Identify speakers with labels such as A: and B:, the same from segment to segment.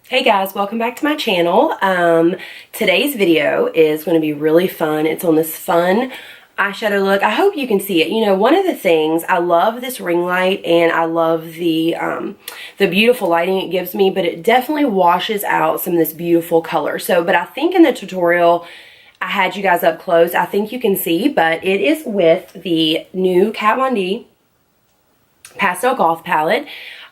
A: Hey guys, welcome back to my channel. Today's video is going to be really fun. It's on this fun eyeshadow look. I hope you can see it. You know, one of the things, I love this ring light and I love the beautiful lighting it gives me, but it definitely washes out some of this beautiful color. But I think in the tutorial, I had you guys up close. I think you can see, but it is with the new Kat Von D Pastel Goth palette.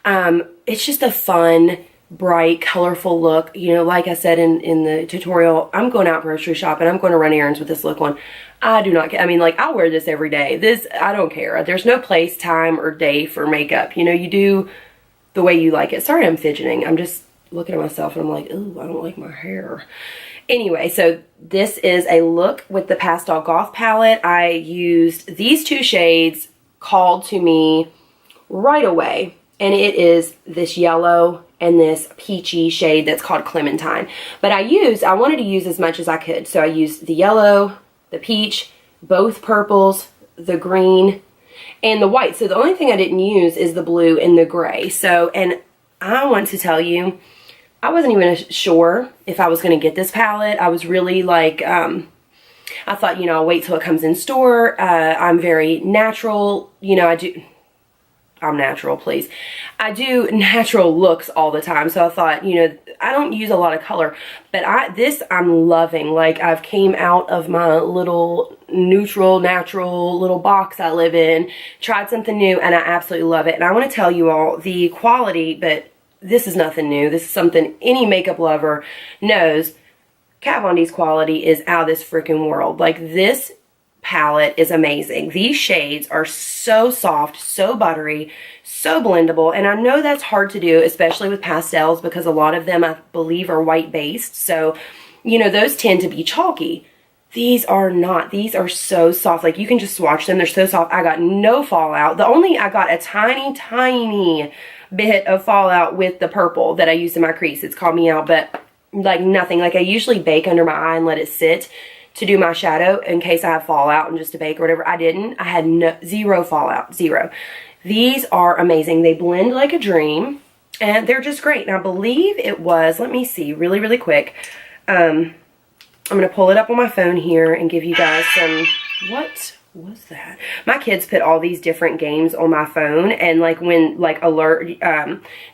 A: It's just a fun, bright, colorful look. You know, like I said in the tutorial, I'm going out grocery shopping. I'm going to run errands with this look on. I do not care. I mean, like, I'll wear this every day. This, I don't care. There's no place, time, or day for makeup. You know, you do the way you like it. Sorry, I'm fidgeting. I'm just looking at myself and I'm like, ooh, I don't like my hair. Anyway, so this is a look with the Pastel Goth palette. I used these two shades called to me right away. And it is this yellow and this peachy shade that's called Clementine. But I wanted to use as much as I could. So I used the yellow, the peach, both purples, the green, and the white. So the only thing I didn't use is the blue and the gray. So, and I want to tell you, I wasn't even sure if I was going to get this palette. I was really like, I thought, you know, I'll wait till it comes in store. I'm very natural, you know, I'm natural, please. I do natural looks all the time. So I thought, you know, I don't use a lot of color, but this I'm loving. Like, I've came out of my little neutral, natural little box I live in, tried something new, and I absolutely love it. And I want to tell you all the quality, but this is nothing new. This is something any makeup lover knows. Kat Von D's quality is out of this freaking world. Like, this palette is amazing. These shades are so soft, so buttery, so blendable, and I know that's hard to do, especially with pastels, because a lot of them I believe are white based, so you know those tend to be chalky. These are not. These are so soft. Like, you can just swatch them. They're so soft. I got no fallout. I got a tiny bit of fallout with the purple that I used in my crease. It's called me out, but like nothing. Like, I usually bake under my eye and let it sit to do my shadow in case I have fallout and just to bake or whatever. I didn't. I had zero fallout. Zero. These are amazing. They blend like a dream and they're just great. And I believe it was, let me see really quick. I'm going to pull it up on my phone here and give you guys some, what was that? My kids put all these different games on my phone, and like when like alert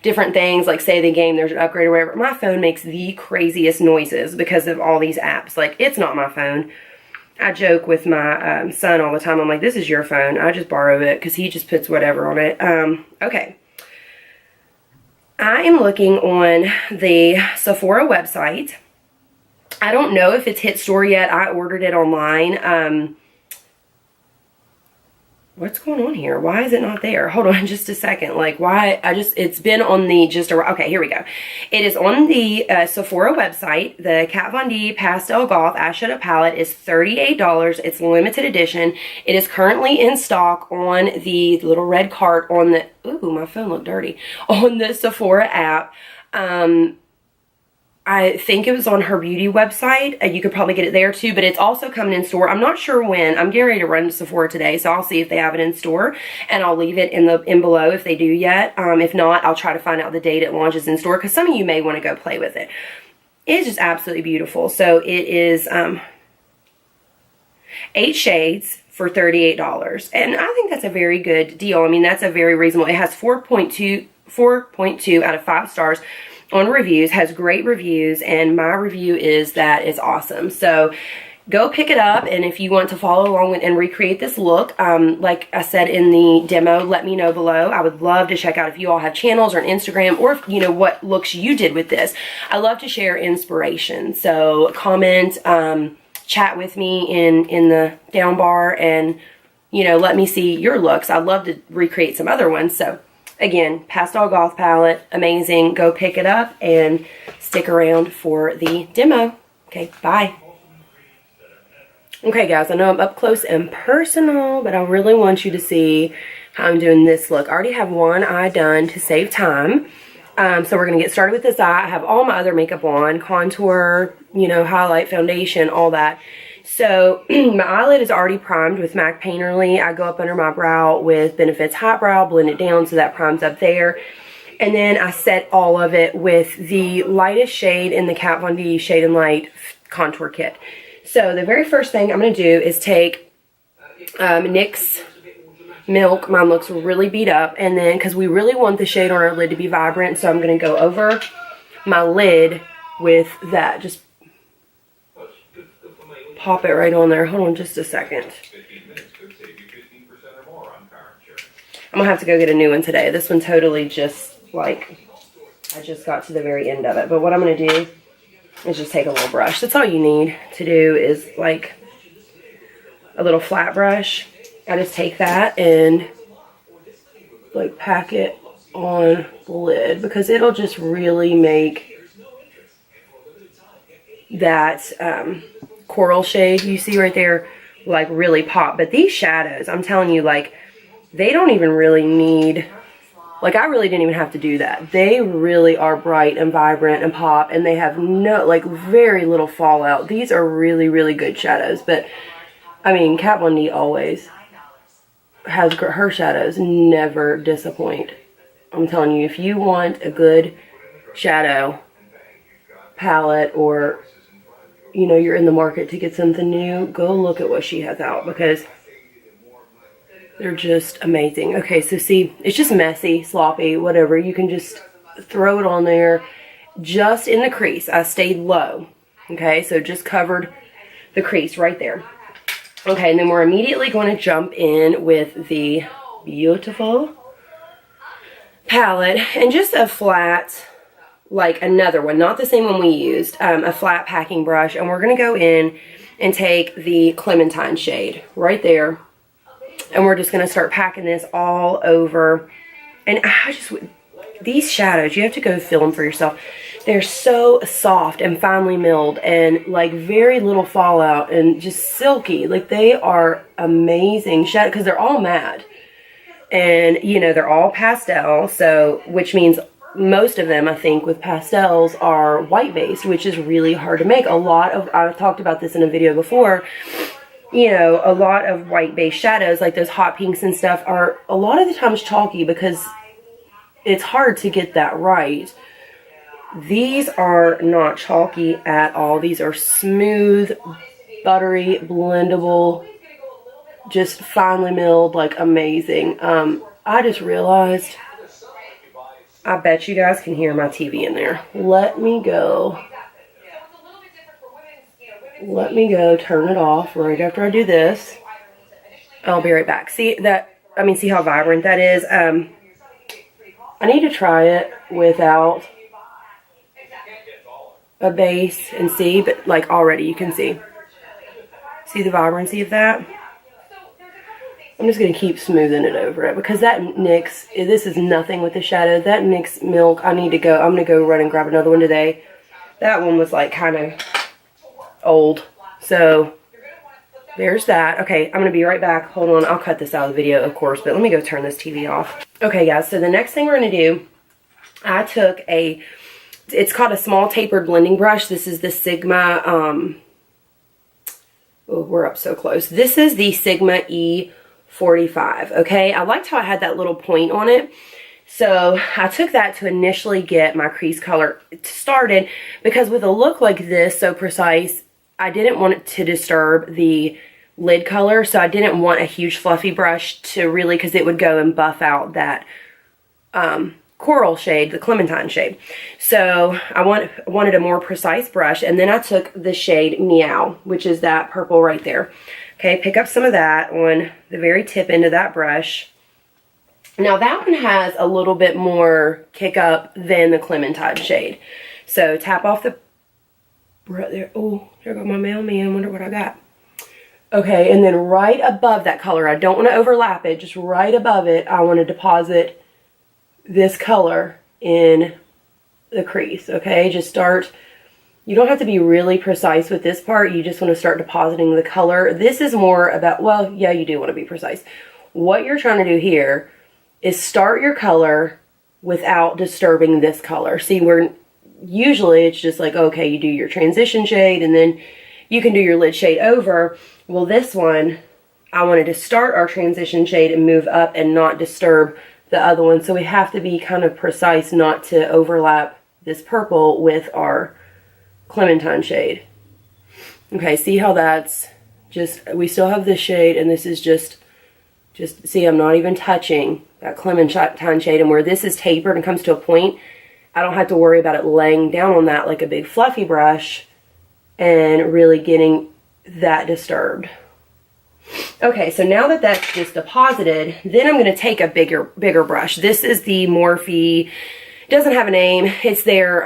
A: different things, like say the game there's an upgrade or whatever, my phone makes the craziest noises because of all these apps. Like, it's not my phone. I joke with my son all the time. I'm like, this is your phone. I just borrow it because he just puts whatever on it. Okay. I am looking on the Sephora website. I don't know if it's hit store yet. I ordered it online. What's going on here? Why is it not there? Hold on just a second. Like, why? It's been on the okay, here we go. It is on the Sephora website. The Kat Von D Pastel Goth eyeshadow palette is $38. It's limited edition. It is currently in stock on the little red cart on the, ooh, my phone looked dirty, on the Sephora app. I think it was on her beauty website. You could probably get it there too, but it's also coming in store. I'm not sure when. I'm getting ready to run to Sephora today, so I'll see if they have it in store, and I'll leave it in below if they do yet. If not, I'll try to find out the date it launches in store, because some of you may want to go play with it. It's just absolutely beautiful. So it is 8 shades for $38, and I think that's a very good deal. I mean, that's a very reasonable. It has 4.2 out of 5 stars on reviews, has great reviews, and my review is that it's awesome. So go pick it up, and if you want to follow along with and recreate this look, like I said in the demo, let me know below. I would love to check out if you all have channels or an Instagram, or if you know what looks you did with this. I love to share inspiration, so comment, chat with me in the down bar, and you know, let me see your looks. I'd love to recreate some other ones. So again, Pastel Goth palette, amazing. Go pick it up and stick around for the demo. Okay, bye. Okay, guys, I know I'm up close and personal, but I really want you to see how I'm doing this look. I already have one eye done to save time. So we're going to get started with this eye. I have all my other makeup on, contour, you know, highlight, foundation, all that. So my eyelid is already primed with MAC Painterly. I go up under my brow with Benefit's Hot Brow, blend it down so that primes up there. And then I set all of it with the lightest shade in the Kat Von D Shade and Light contour kit. So the very first thing I'm going to do is take NYX Milk. Mine looks really beat up. And then, because we really want the shade on our lid to be vibrant, so I'm going to go over my lid with that. Just pop it right on there. Hold on just a second. I'm going to have to go get a new one today. This one totally just, like, I just got to the very end of it. But what I'm going to do is just take a little brush. That's all you need to do is, like, a little flat brush. I just take that and, like, pack it on the lid because it'll just really make that coral shade you see right there, like, really pop. But these shadows, I'm telling you, like, they don't even really need, like, I really didn't even have to do that. They really are bright and vibrant and pop, and they have no, like, very little fallout. These are really, really good shadows. But, I mean, Kat Von D always has, her shadows never disappoint. I'm telling you, if you want a good shadow palette, or, you know, you're in the market to get something new, go look at what she has out, because they're just amazing. Okay, so see, it's just messy, sloppy, whatever. You can just throw it on there just in the crease. I stayed low. Okay, so just covered the crease right there. Okay, and then we're immediately going to jump in with the beautiful palette and just a flat, like another one, not the same one we used, a flat packing brush. And we're going to go in and take the Clementine shade right there. And we're just going to start packing this all over. And I just, these shadows, you have to go feel them for yourself. They're so soft and finely milled and, like, very little fallout and just silky. Like, they are amazing shadows because they're all matte. And, you know, they're all pastel. So, which means most of them, I think, with pastels are white based, which is really hard to make. A lot of, I've talked about this in a video before, you know, a lot of white-based shadows, like those hot pinks and stuff, are a lot of the times chalky because it's hard to get that right. These are not chalky at all. These are smooth, buttery, blendable, just finely milled, like, amazing. I just realized, I bet you guys can hear my TV in there. Let me go turn it off right after I do this. I'll be right back. See that, I mean, see how vibrant that is? I need to try it without a base and see, but, like, already you can see the vibrancy of that. I'm just going to keep smoothing it over it because that NYX, this is nothing with the shadow. That NYX Milk, I'm going to go run and grab another one today. That one was, like, kind of old. So there's that. Okay, I'm gonna be right back. Hold on, I'll cut this out of the video, of course, but let me go turn this TV off. Okay, guys, so the next thing we're gonna do, I took it's called a small tapered blending brush. This is the Sigma, oh, we're up so close. This is the Sigma E45, okay? I liked how I had that little point on it. So I took that to initially get my crease color started because with a look like this, so precise, I didn't want it to disturb the lid color. So I didn't want a huge fluffy brush to really, because it would go and buff out that coral shade, the Clementine shade. So I wanted a more precise brush. And then I took the shade Meow, which is that purple right there. Okay, pick up some of that on the very tip end of that brush. Now that one has a little bit more kick up than the Clementine shade. So tap off the, right there. Oh, there goes my mailman. Wonder what I got. Okay, and then right above that color, I don't want to overlap it, just right above it, I want to deposit this color in the crease, okay? Just start, you don't have to be really precise with this part, you just want to start depositing the color. This is more about, well, yeah, you do want to be precise. What you're trying to do here is start your color without disturbing this color. See, usually it's just like, okay, you do your transition shade and then you can do your lid shade over. Well, this one, I wanted to start our transition shade and move up and not disturb the other one. So we have to be kind of precise not to overlap this purple with our clementine shade. Okay, see how that's just, we still have this shade, and this is just see, I'm not even touching that clementine shade, and where this is tapered and comes to a point, I don't have to worry about it laying down on that like a big fluffy brush and really getting that disturbed. Okay, so now that that's just deposited, then I'm going to take a bigger brush. This is the Morphe, it doesn't have a name, it's their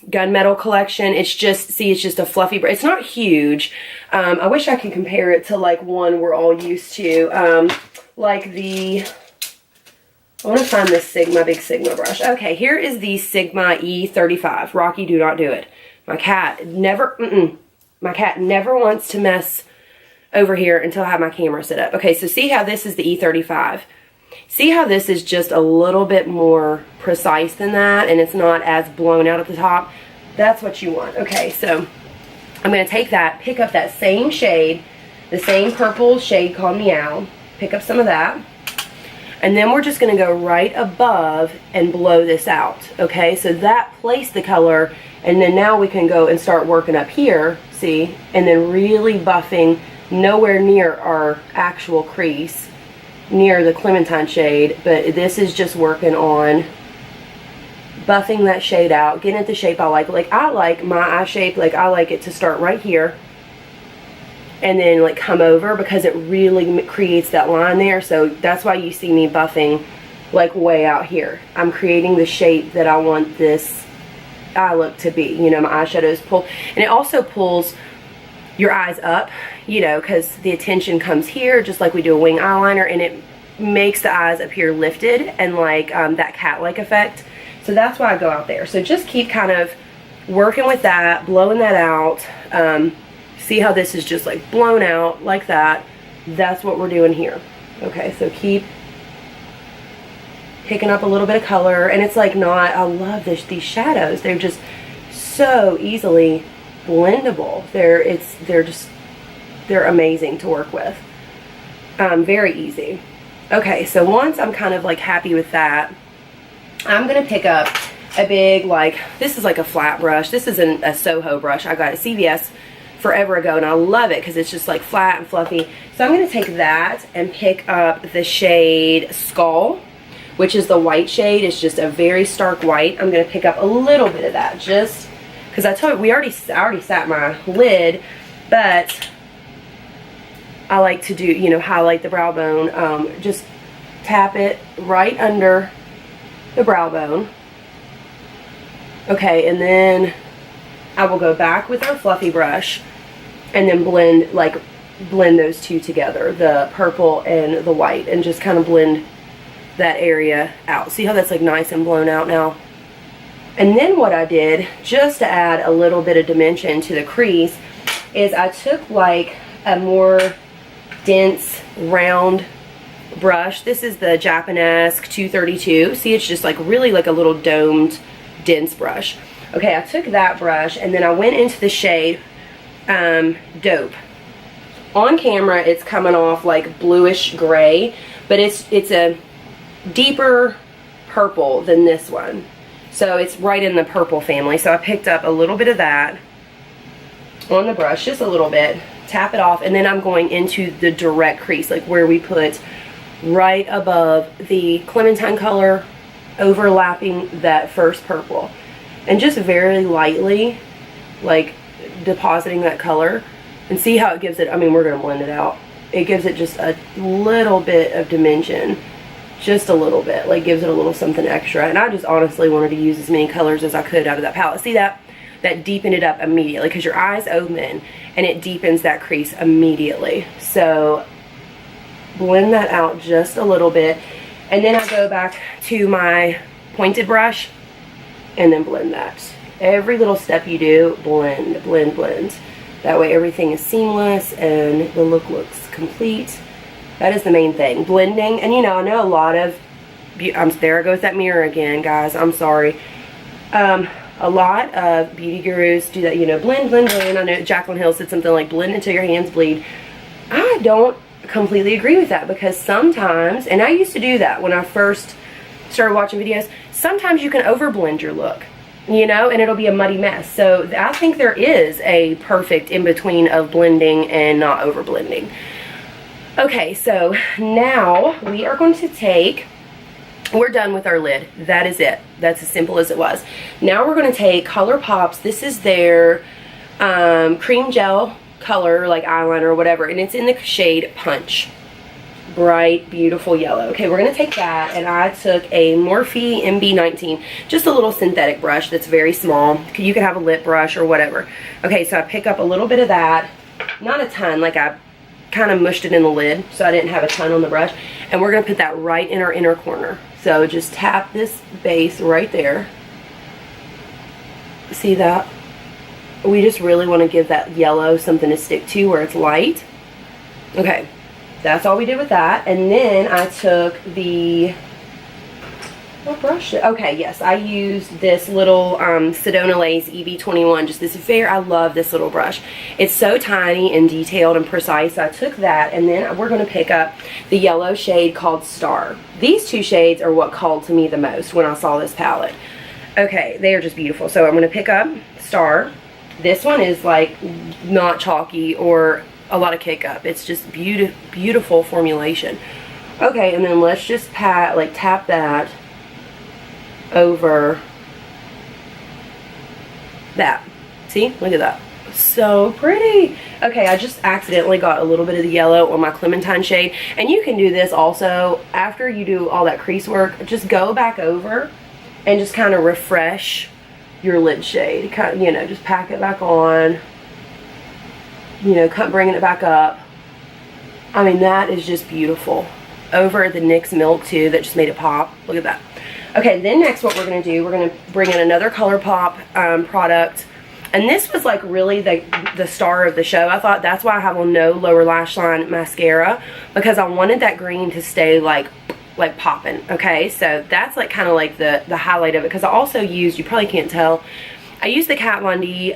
A: gunmetal collection. It's just, see, it's just a fluffy brush. It's not huge. I wish I could compare it to like one we're all used to, like the, I want to find this Sigma, big Sigma brush. Okay, here is the Sigma E35. Rocky, do not do it. My cat never wants to mess over here until I have my camera set up. Okay, so see how this is the E35. See how this is just a little bit more precise than that, and it's not as blown out at the top. That's what you want. Okay, so I'm going to take that, pick up that same shade, the same purple shade called Meow, pick up some of that, and then we're just going to go right above and blow this out. Okay, so that placed the color, and then now we can go and start working up here, see, and then really buffing nowhere near our actual crease, near the clementine shade, but this is just working on buffing that shade out, getting it the shape I like. Like, I like my eye shape, like I like it to start right here and then like come over, because it really creates that line there. So that's why you see me buffing like way out here. I'm creating the shape that I want this eye look to be. You know, my eyeshadows pull, and it also pulls your eyes up, you know, because the attention comes here, just like we do a wing eyeliner, and it makes the eyes appear lifted and like that cat-like effect. So that's why I go out there. So just keep kind of working with that, blowing that out. See how this is just like blown out like that. That's what we're doing here. Okay, so keep picking up a little bit of color, and it's like not, I love these shadows. They're just so easily blendable. They're amazing to work with. Very easy. Okay, so once I'm kind of like happy with that, I'm gonna pick up a big, like, this is like a flat brush. This is a Soho brush I got at CVS forever ago, and I love it because it's just like flat and fluffy. So I'm gonna take that and pick up the shade Skull, which is the white shade. It's just a very stark white. I'm gonna pick up a little bit of that, just because I told you, I already sat my lid, but I like to do, you know, highlight the brow bone. Just tap it right under the brow bone. Okay, and then I will go back with our fluffy brush and then blend those two together, the purple and the white, and just kind of blend that area out. See how that's like nice and blown out now? And then what I did, just to add a little bit of dimension to the crease, is I took like a more dense round brush. This is the Japanesque 232. See, it's just like really like a little domed dense brush. Okay, I took that brush and then I went into the shade Dope. On camera it's coming off like bluish gray, but it's a deeper purple than this one, so it's right in the purple family. So I picked up a little bit of that on the brush, just a little bit, tap it off, and then I'm going into the direct crease, like where we put right above the clementine color, overlapping that first purple, and just very lightly like depositing that color. And see how it gives it, I mean, we're going to blend it out. It gives it just a little bit of dimension, just a little bit, like gives it a little something extra. And I just honestly wanted to use as many colors as I could out of that palette. See that? That deepened it up immediately, because your eyes open and it deepens that crease immediately. So blend that out just a little bit, and then I go back to my pointed brush and then blend that. Every little step you do, blend, blend, blend. That way everything is seamless and the look looks complete. That is the main thing, blending. And you know, I know a lot of, there I go with that mirror again, guys, I'm sorry. A lot of beauty gurus do that, you know, blend, blend, blend. I know Jaclyn Hill said something like blend until your hands bleed. I don't completely agree with that, because sometimes, and I used to do that when I first started watching videos, sometimes you can overblend your look, you know, and it'll be a muddy mess. So I think there is a perfect in between of blending and not over blending. Okay, so now we are going to take, we're done with our lid. That is it. That's as simple as it was. Now we're going to take ColourPop's. This is their cream gel color, like eyeliner or whatever, and it's in the shade Punch. Bright, beautiful yellow. Okay, we're going to take that, and I took a Morphe MB19, just a little synthetic brush that's very small. You could have a lip brush or whatever. Okay, so I pick up a little bit of that, not a ton, like I kind of mushed it in the lid, so I didn't have a ton on the brush, and we're going to put that right in our inner corner. So just tap this base right there. See that? We just really want to give that yellow something to stick to where it's light. Okay. That's all we did with that. And then I took the, what brush? Okay, yes, I used this little Sedona Lace EB21. Just this I love this little brush. It's so tiny and detailed and precise. So I took that, and then we're going to pick up the yellow shade called Star. These two shades are what called to me the most when I saw this palette. Okay, they are just beautiful. So I'm going to pick up Star. This one is like not chalky or a lot of kick up. It's just beautiful formulation. Okay, and then let's just tap that over that. See? Look at that. So pretty. Okay, I just accidentally got a little bit of the yellow on my Clementine shade. And you can do this also after you do all that crease work. Just go back over and just kind of refresh your lid shade. Kind of, you know, just pack it back on. You know, bringing it back up. I mean, that is just beautiful. Over the NYX Milk too, that just made it pop. Look at that. Okay, then next what we're going to do, we're going to bring in another ColourPop product. And this was like really the star of the show. I thought that's why I have on no lower lash line mascara, because I wanted that green to stay like popping. Okay, so that's like kind of like the highlight of it, because I also used, you probably can't tell, I used the Kat Von D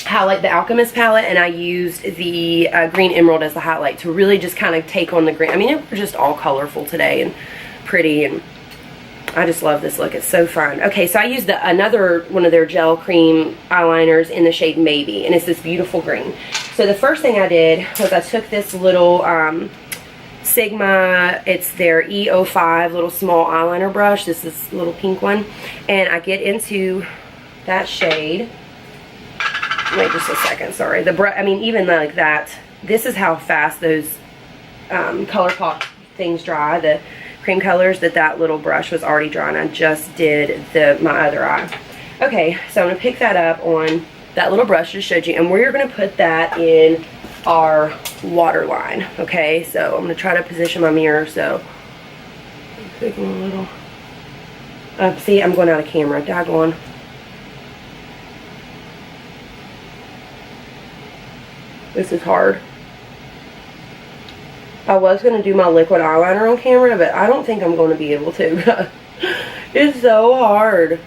A: highlight, the Alchemist palette, and I used the Green Emerald as the highlight to really just kind of take on the green. I mean, it was just all colorful today and pretty, and I just love this look. It's so fun. Okay, so I used another one of their gel cream eyeliners in the shade Maybe, and it's this beautiful green. So the first thing I did was I took this little Sigma, it's their E05 little small eyeliner brush. This is little pink one, and I get into that shade. Wait just a second, sorry. I mean, even like that, this is how fast those ColourPop things dry, the cream colors, that little brush was already dry, and I just did my other eye. Okay, so I'm going to pick that up on that little brush I just showed you, and we're going to put that in our waterline. Okay, so I'm going to try to position my mirror, so I'm picking a little, see, I'm going out of camera, daggone. This is hard. I was going to do my liquid eyeliner on camera, but I don't think I'm going to be able to. It's so hard.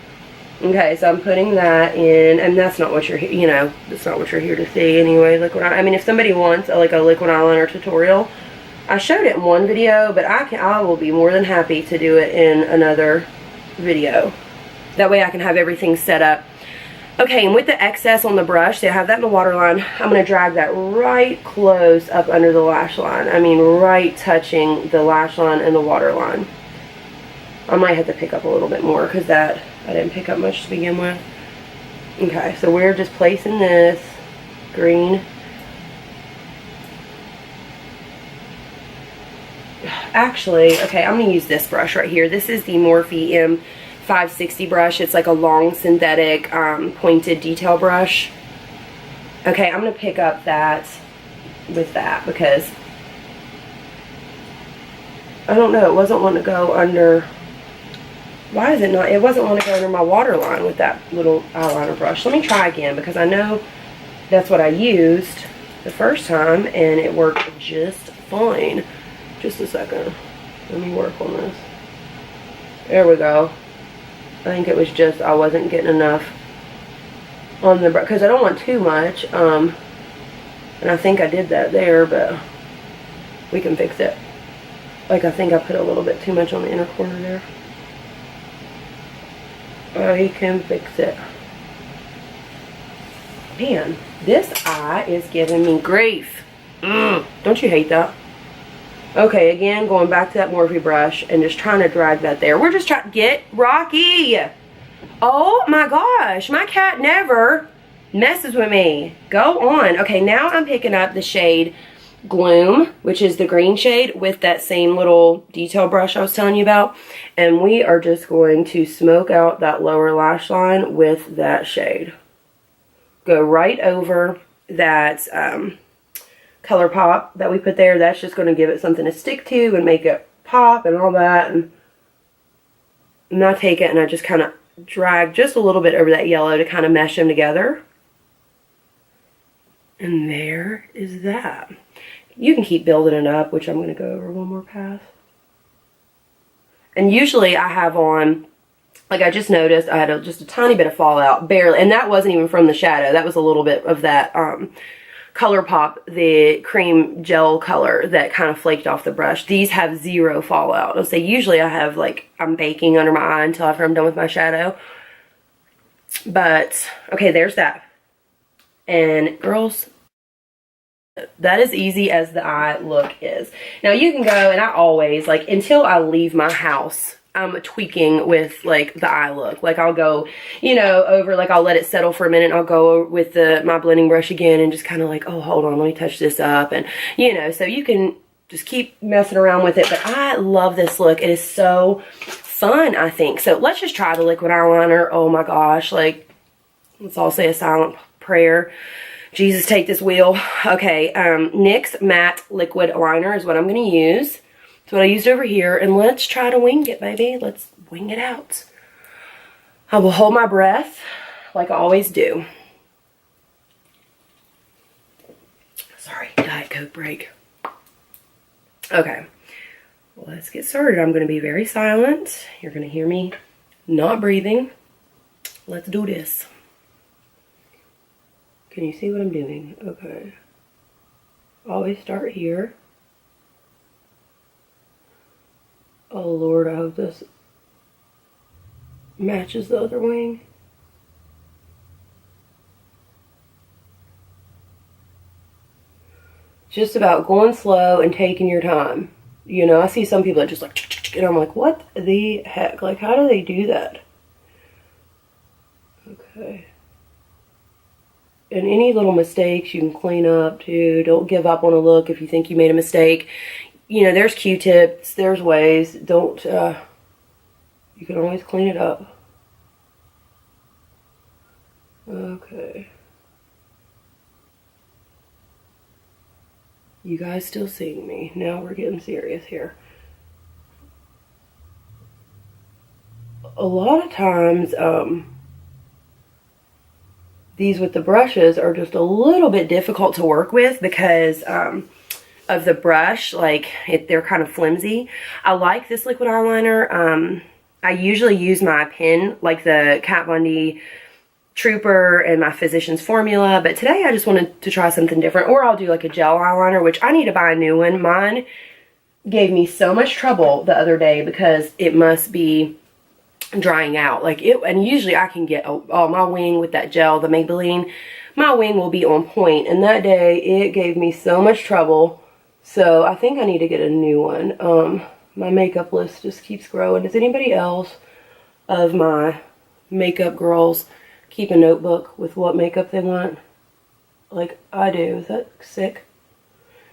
A: Okay, so I'm putting that in, and that's not what you're, you know, that's not what you're here to see anyway. Liquid I mean, if somebody wants like a liquid eyeliner tutorial, I showed it in one video, but I will be more than happy to do it in another video. That way I can have everything set up. Okay, and with the excess on the brush, so I have that in the waterline, I'm going to drag that right close up under the lash line. I mean, right touching the lash line and the waterline. I might have to pick up a little bit more because I didn't pick up much to begin with. Okay, so we're just placing this green. Actually, okay, I'm going to use this brush right here. This is the Morphe M560 brush. It's like a long synthetic pointed detail brush. Okay, I'm going to pick up that with that because I don't know, it wasn't wanting to go under. Why is it not? It wasn't wanting to go under my waterline with that little eyeliner brush. Let me try again because I know that's what I used the first time and it worked just fine. Just a second. Let me work on this. There we go. I think it was just I wasn't getting enough on the brush because I don't want too much. And I think I did that there, but we can fix it. Like, I think I put a little bit too much on the inner corner there. Oh, he can fix it. Man, this eye is giving me grief. Don't you hate that? Okay, again, going back to that Morphe brush and just trying to drag that there. We're just trying to get Rocky. Oh my gosh, my cat never messes with me. Go on. Okay, now I'm picking up the shade Gloom, which is the green shade, with that same little detail brush I was telling you about. And we are just going to smoke out that lower lash line with that shade. Go right over that color pop that we put there. That's just going to give it something to stick to and make it pop and all that. And I take it and I just kind of drag just a little bit over that yellow to kind of mesh them together. And there is that. You can keep building it up, which I'm going to go over one more pass. And usually I have on, like I just noticed, I had just a tiny bit of fallout, barely. And that wasn't even from the shadow. That was a little bit of that Color Pop, the cream gel color that kind of flaked off the brush. These have zero fallout. I'll say usually I have, like, I'm baking under my eye until after I'm done with my shadow. But, okay, there's that. And girls, that is easy as the eye look is. Now you can go, and I always, like, until I leave my house, I'm tweaking with, like, the eye look. Like, I'll go, you know, over, like, I'll let it settle for a minute. I'll go with my blending brush again and just kind of like, oh, hold on, let me touch this up. And, you know, so you can just keep messing around with it. But I love this look. It is so fun, I think. So let's just try the liquid eyeliner. Oh, my gosh. Like, let's all say a silent prayer. Jesus, take this wheel. Okay, NYX Matte Liquid Liner is what I'm going to use. That's what I used over here. And let's try to wing it, baby. Let's wing it out. I will hold my breath like I always do. Sorry, Diet Coke break. Okay, well, let's get started. I'm going to be very silent. You're going to hear me not breathing. Let's do this. Can you see what I'm doing? Okay. Always start here. Oh Lord, I hope this matches the other wing. Just about going slow and taking your time. You know, I see some people that just like, and I'm like, what the heck? Like, how do they do that? Okay. And any little mistakes you can clean up too. Don't give up on a look if you think you made a mistake. You know, there's Q-tips, there's ways. Don't, you can always clean it up. Okay. You guys still seeing me? Now we're getting serious here. A lot of times, these with the brushes are just a little bit difficult to work with because of the brush. Like, they're kind of flimsy. I like this liquid eyeliner. I usually use my pen, like the Kat Von D Trooper and my Physicians Formula, but today I just wanted to try something different. Or I'll do like a gel eyeliner, which I need to buy a new one. Mine gave me so much trouble the other day because it must be drying out. Like, it, and usually I can get my wing with that gel, the Maybelline, my wing will be on point, and that day it gave me so much trouble. So I think I need to get a new one. My makeup list just keeps growing. Does anybody else of my makeup girls keep a notebook with what makeup they want? Like I do. Is that sick?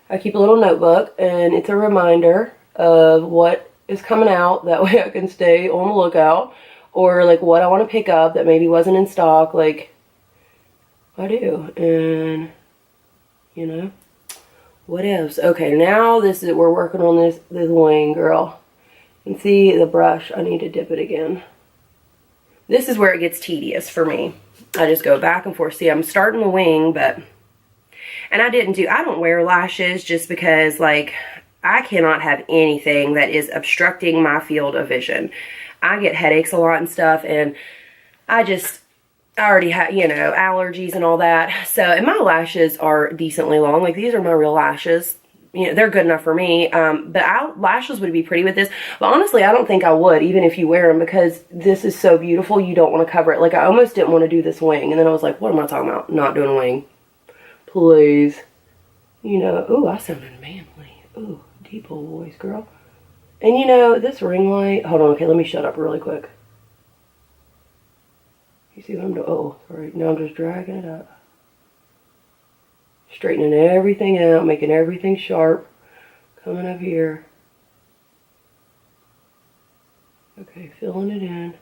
A: I keep a little notebook, and it's a reminder of what is coming out. That way I can stay on the lookout, or like what I want to pick up that maybe wasn't in stock. Like I do. And you know, what else? Okay, now this is, we're working on this wing, girl. And see the brush, I need to dip it again. This is where it gets tedious for me. I just go back and forth. See, I'm starting the wing, but, and I don't wear lashes just because, like, I cannot have anything that is obstructing my field of vision. I get headaches a lot and stuff, and I already have, you know, allergies and all that. So, and my lashes are decently long. Like, these are my real lashes. you know, they're good enough for me. But lashes would be pretty with this. But honestly, I don't think I would, even if you wear them, because this is so beautiful. You don't want to cover it. Like, I almost didn't want to do this wing. And then I was like, what am I talking about? Not doing a wing. Please. You know, ooh, I sounded manly. Ooh, deep old voice, girl. And you know, this ring light, hold on, okay, let me shut up really quick. You see what I'm doing? Oh, sorry. Now I'm just dragging it up. Straightening everything out, making everything sharp. Coming up here. Okay, filling it in.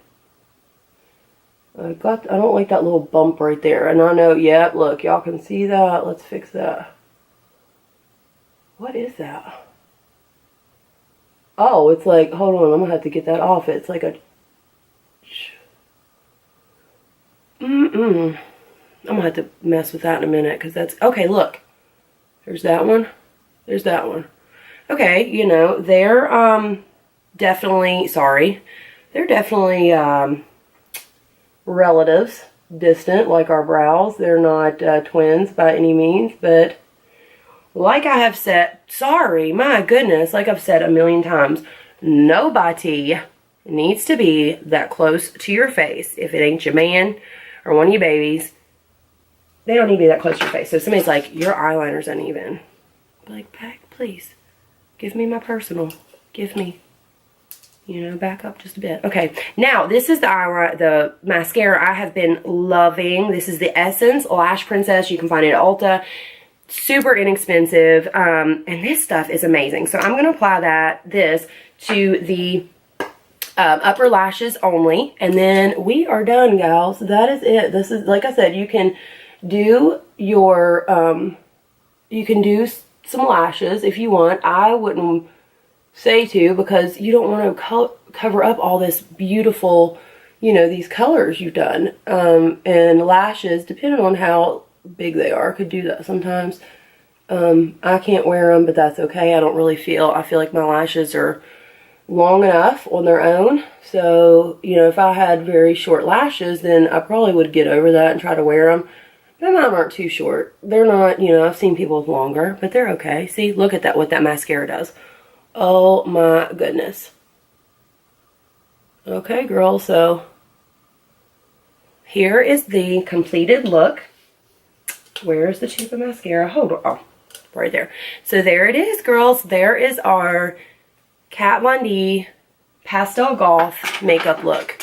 A: I don't like that little bump right there. And I know, yeah, look, y'all can see that. Let's fix that. What is that? Oh, it's like, hold on, I'm gonna have to get that off. It's like a... I'm gonna have to mess with that in a minute, because that's... Okay, look. There's that one. There's that one. Okay, you know, they're definitely... Sorry. They're definitely relatives. Distant, like our brows. They're not twins by any means, but... Like I have said... Sorry, my goodness. Like I've said a million times. Nobody needs to be that close to your face. If it ain't your man... or one of your babies, they don't need to be that close to your face. So if somebody's like, your eyeliner's uneven, be like, back, please. Give me my personal. Give me, you know, back up just a bit. Okay, now this is the mascara I have been loving. This is the Essence Lash Princess. You can find it at Ulta. Super inexpensive. And this stuff is amazing. So I'm going to apply this to the... upper lashes only, and then we are done, gals. That is it. This is, like I said, you can do your you can do some lashes if you want. I wouldn't say to, because you don't want to cover up all this beautiful, you know, these colors you've done. And lashes, depending on how big they are, could do that sometimes. I can't wear them, but that's okay. I feel like my lashes are long enough on their own. So, you know, if I had very short lashes, then I probably would get over that and try to wear them. But mine aren't too short. They're not, you know, I've seen people with longer, but they're okay. See, look at that, what that mascara does. Oh my goodness. Okay, girl, so here is the completed look. Where's the tube of mascara? Hold on. Oh, right there. So there it is, girls. There is our Kat Von D Pastel Goth makeup look.